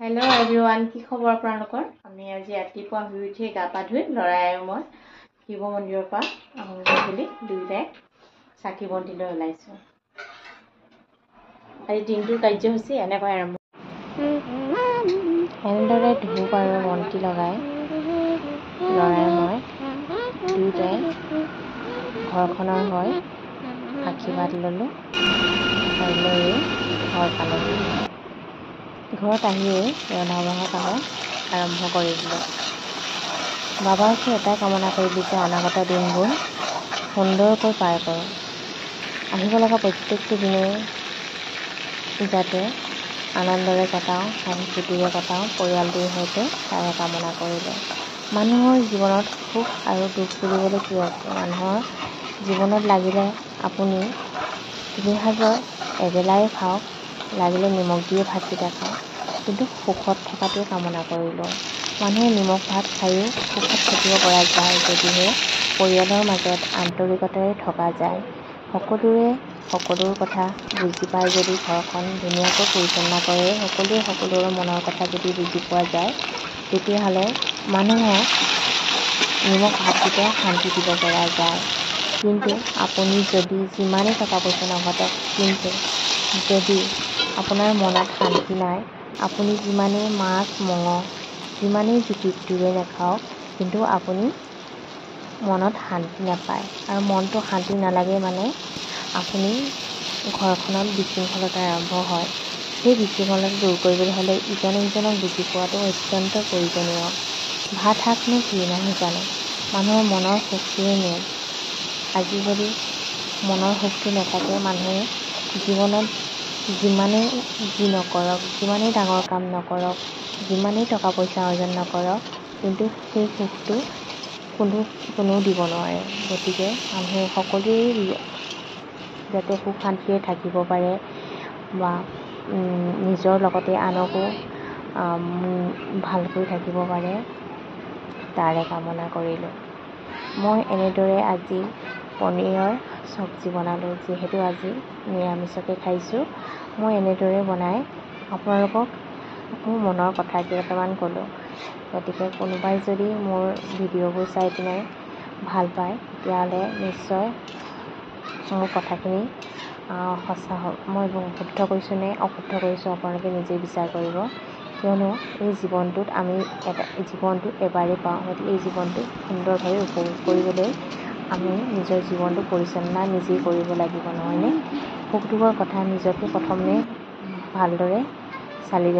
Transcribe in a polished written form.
Hello' everyone, কি খবৰ আপোনালোকৰ? আমি আজি ৰাতিপুৱা শুই উঠি গা পা ধুই ল'ৰাই আৰু মই শিৱ মন্দিৰৰ পৰা আহোঁগৈ বুলি দুয়োটাই চাকি বন্তি লৈ ওলাইছোঁ। আজি দিনটোৰ কাৰ্যসূচী এনেকৈ আৰম্ভ। এনেদৰে ধূপ আৰু বন্তি লগাই ল'ৰাই মই দুয়োটাই ঘৰখনৰ হৈ আশীৰ্বাদ ল'লোঁ আৰু লৈয়ে ঘৰ পালোঁহি। ঘৰত আহিয়েই ৰন্ধা বঢ়া কামত আৰম্ভ কৰি দিলোঁ। বাবাৰ ওচৰত এটাই কামনা কৰিলোঁ যে অনাগত দিনবোৰ সুন্দৰকৈ পাৰ কৰোঁ। আহিব লগা প্ৰত্যেকটো দিনেই যাতে আনন্দৰে কটাওঁ, হাঁহি ফূৰ্তিৰে কটাওঁ পৰিয়ালটোৰ সৈতে, তাৰে কামনা কৰিলোঁ। মানুহৰ জীৱনত সুখ আৰু দুখ বুলিবলৈ কি আছে? মানুহৰ জীৱনত লাগিলে আপুনি 3 সাঁজৰ এবেলাই খাওক, লাগিলে নিমখ দিয়ে ভাতকেইটা খাওক, কিন্তু সুখত থকাটোৱে কামনা কৰিলোঁ। মানুহে নিমখ ভাত খায়ো সুখত থাকিব পৰা যায় যদিহে পৰিয়ালৰ মাজত আন্তৰিকতাৰে থকা যায়। সকলোৰে সকলোৰ কথা বুজি পাই যদি ঘৰখন ধুনীয়াকৈ পৰিচালনা কৰে, সকলোৱে সকলোৰে মনৰ কথা যদি বুজি পোৱা যায়, তেতিয়াহ'লে মানুহক নিমখ ভাতকেইটা শান্তি দিব পৰা যায়। কিন্তু আপুনি যদি যিমানেই টকা পইচা নঘটক, কিন্তু যদি আপোনাৰ মনত শান্তি নাই, আপুনি যিমানেই মাছ মঙহ যিমানেই জুতিৰে নাখাওক, কিন্তু আপুনি মনত শান্তি নাপায়। আৰু মনটো শান্তি নালাগে মানে আপুনি ঘৰখনত বিশৃংখলতা আৰম্ভ হয়। সেই বিশৃংখলতা দূৰ কৰিবলৈ হ'লে ইজনে সিজনক বুজি পোৱাটো অত্যন্ত প্ৰয়োজনীয়। ভাত শাকনো কি নহয় জানো? মানুহৰ মনৰ সুখটোৱে মেইন। আজি যদি মনৰ সুখটো নাথাকে, মানুহে জীৱনত যিমানেই যি নকৰক, যিমানেই ডাঙৰ কাম নকৰক, যিমানেই টকা পইচা অৰ্জন নকৰক, কিন্তু সেই সুখটো কোনেও দিব নোৱাৰে। গতিকে মানুহে সকলোৱেই যাতে সুখ শান্তিৰে থাকিব পাৰে বা নিজৰ লগতে আনকো ভালকৈ থাকিব পাৰে, তাৰে কামনা কৰিলোঁ। মই এনেদৰে আজি পনীৰৰ চব্জি বনালোঁ। যিহেতু আজি নিৰামিষকে খাইছোঁ, মই এনেদৰে বনাই আপোনালোকক মোৰ মনৰ কথা কেইটামান ক'লোঁ। গতিকে কোনোবাই যদি মোৰ ভিডিঅ'বোৰ চাই পিনে ভাল পায়, তেতিয়াহ'লে নিশ্চয় মোৰ কথাখিনি সঁচা মই শুদ্ধ কৈছোঁ নে অশুদ্ধ কৈছোঁ আপোনালোকে নিজেই বিচাৰ কৰিব। কিয়নো এই জীৱনটোত জীৱনটো এবাৰেই পাওঁ, গতিকে এই জীৱনটো সুন্দৰভাৱে উপভোগ কৰিবলৈ আমি নিজৰ জীৱনটো পৰিচালনা নিজেই কৰিব লাগিব, নহয়নে? সুখ দুখৰ কথা নিজকে প্ৰথমে ভালদৰে চালি